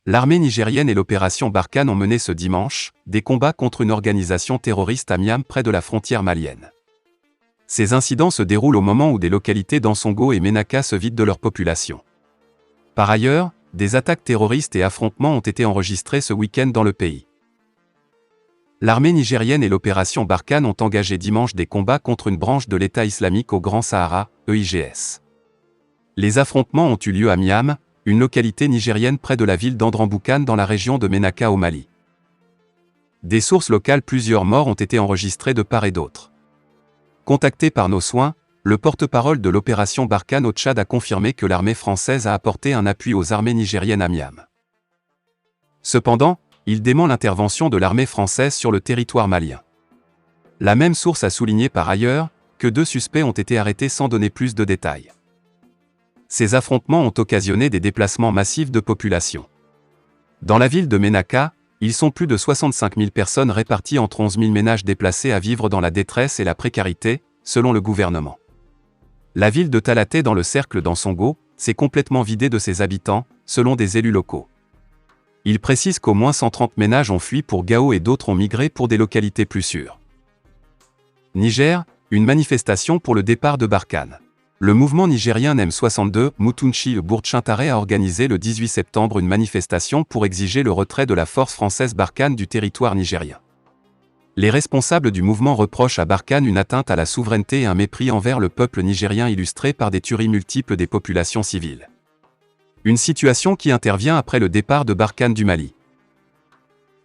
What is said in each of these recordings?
L'armée nigérienne et l'opération Barkhane ont mené ce dimanche des combats contre une organisation terroriste à Miam près de la frontière malienne. Ces incidents se déroulent au moment où des localités d'Ansongo et Menaka se vident de leur population. Par ailleurs, des attaques terroristes et affrontements ont été enregistrés ce week-end dans le pays. L'armée nigérienne et l'opération Barkhane ont engagé dimanche des combats contre une branche de l'État islamique au Grand Sahara, EIGS. Les affrontements ont eu lieu à Miam, une localité nigérienne près de la ville d'Andramboukane dans la région de Menaka au Mali. Des sources locales, plusieurs morts ont été enregistrés de part et d'autre. Contacté par nos soins, le porte-parole de l'opération Barkhane au Tchad a confirmé que l'armée française a apporté un appui aux armées nigériennes à Miam. Cependant, il dément l'intervention de l'armée française sur le territoire malien. La même source a souligné par ailleurs que 2 suspects ont été arrêtés sans donner plus de détails. Ces affrontements ont occasionné des déplacements massifs de population. Dans la ville de Menaka, ils sont plus de 65 000 personnes réparties entre 11 000 ménages déplacés à vivre dans la détresse et la précarité, selon le gouvernement. La ville de Talaté dans le cercle d'Ansongo s'est complètement vidée de ses habitants, selon des élus locaux. Ils précisent qu'au moins 130 ménages ont fui pour Gao et d'autres ont migré pour des localités plus sûres. Niger, une manifestation pour le départ de Barkhane. Le mouvement nigérien NEM62 Mutunchi Burtchintare a organisé le 18 septembre une manifestation pour exiger le retrait de la force française Barkhane du territoire nigérien. Les responsables du mouvement reprochent à Barkhane une atteinte à la souveraineté et un mépris envers le peuple nigérien illustré par des tueries multiples des populations civiles. Une situation qui intervient après le départ de Barkhane du Mali.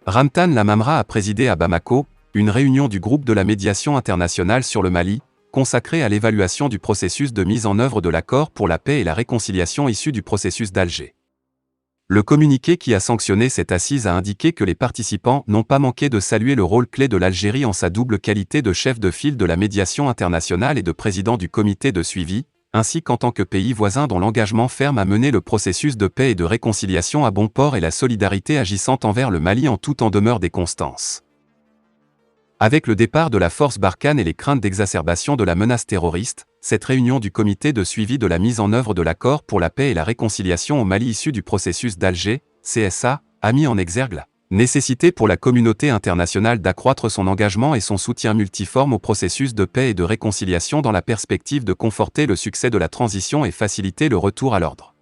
Ramtan Lamamra a présidé à Bamako une réunion du groupe de la médiation internationale sur le Mali, consacré à l'évaluation du processus de mise en œuvre de l'accord pour la paix et la réconciliation issu du processus d'Alger. Le communiqué qui a sanctionné cette assise a indiqué que les participants n'ont pas manqué de saluer le rôle clé de l'Algérie en sa double qualité de chef de file de la médiation internationale et de président du comité de suivi, ainsi qu'en tant que pays voisin dont l'engagement ferme à mener le processus de paix et de réconciliation à bon port et la solidarité agissante envers le Mali en tout en demeure des constances. Avec le départ de la force Barkhane et les craintes d'exacerbation de la menace terroriste, cette réunion du comité de suivi de la mise en œuvre de l'accord pour la paix et la réconciliation au Mali issu du processus d'Alger, CSA, a mis en exergue la nécessité pour la communauté internationale d'accroître son engagement et son soutien multiforme au processus de paix et de réconciliation dans la perspective de conforter le succès de la transition et faciliter le retour à l'ordre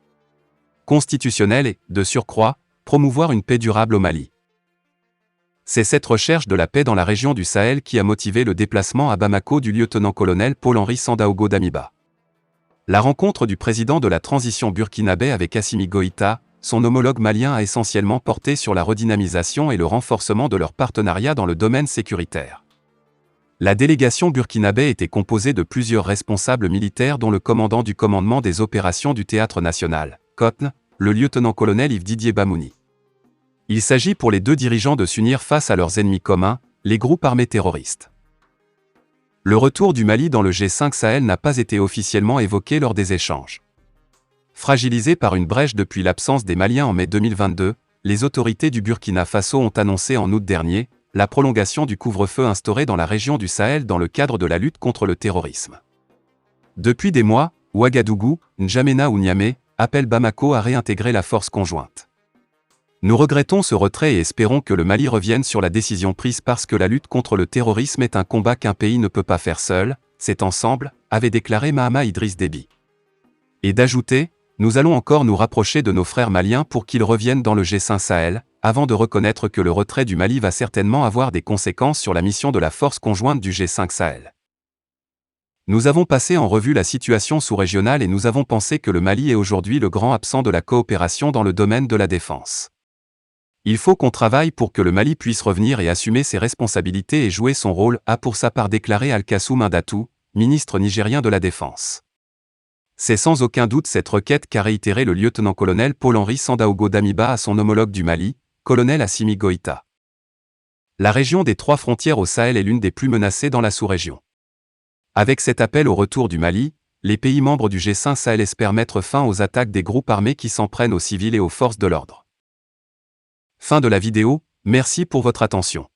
constitutionnel et, de surcroît, promouvoir une paix durable au Mali. C'est cette recherche de la paix dans la région du Sahel qui a motivé le déplacement à Bamako du lieutenant-colonel Paul-Henri Sandaogo Damiba. La rencontre du président de la transition burkinabé avec Assimi Goïta, son homologue malien, a essentiellement porté sur la redynamisation et le renforcement de leur partenariat dans le domaine sécuritaire. La délégation burkinabé était composée de plusieurs responsables militaires dont le commandant du commandement des opérations du Théâtre national, COTN, le lieutenant-colonel Yves-Didier Bamouni. Il s'agit pour les 2 dirigeants de s'unir face à leurs ennemis communs, les groupes armés terroristes. Le retour du Mali dans le G5 Sahel n'a pas été officiellement évoqué lors des échanges. Fragilisé par une brèche depuis l'absence des Maliens en mai 2022, les autorités du Burkina Faso ont annoncé en août dernier la prolongation du couvre-feu instauré dans la région du Sahel dans le cadre de la lutte contre le terrorisme. Depuis des mois, Ouagadougou, N'Djamena ou Niamey appellent Bamako à réintégrer la force conjointe. Nous regrettons ce retrait et espérons que le Mali revienne sur la décision prise parce que la lutte contre le terrorisme est un combat qu'un pays ne peut pas faire seul, c'est ensemble, avait déclaré Mahama Idriss Déby. Et d'ajouter, nous allons encore nous rapprocher de nos frères maliens pour qu'ils reviennent dans le G5 Sahel, avant de reconnaître que le retrait du Mali va certainement avoir des conséquences sur la mission de la force conjointe du G5 Sahel. Nous avons passé en revue la situation sous-régionale et nous avons pensé que le Mali est aujourd'hui le grand absent de la coopération dans le domaine de la défense. Il faut qu'on travaille pour que le Mali puisse revenir et assumer ses responsabilités et jouer son rôle, a pour sa part déclaré Al-Kassoum Indatou, ministre nigérien de la Défense. C'est sans aucun doute cette requête qu'a réitéré le lieutenant-colonel Paul-Henri Sandaogo Damiba à son homologue du Mali, colonel Assimi Goïta. La région des 3 frontières au Sahel est l'une des plus menacées dans la sous-région. Avec cet appel au retour du Mali, les pays membres du G5 Sahel espèrent mettre fin aux attaques des groupes armés qui s'en prennent aux civils et aux forces de l'ordre. Fin de la vidéo, merci pour votre attention.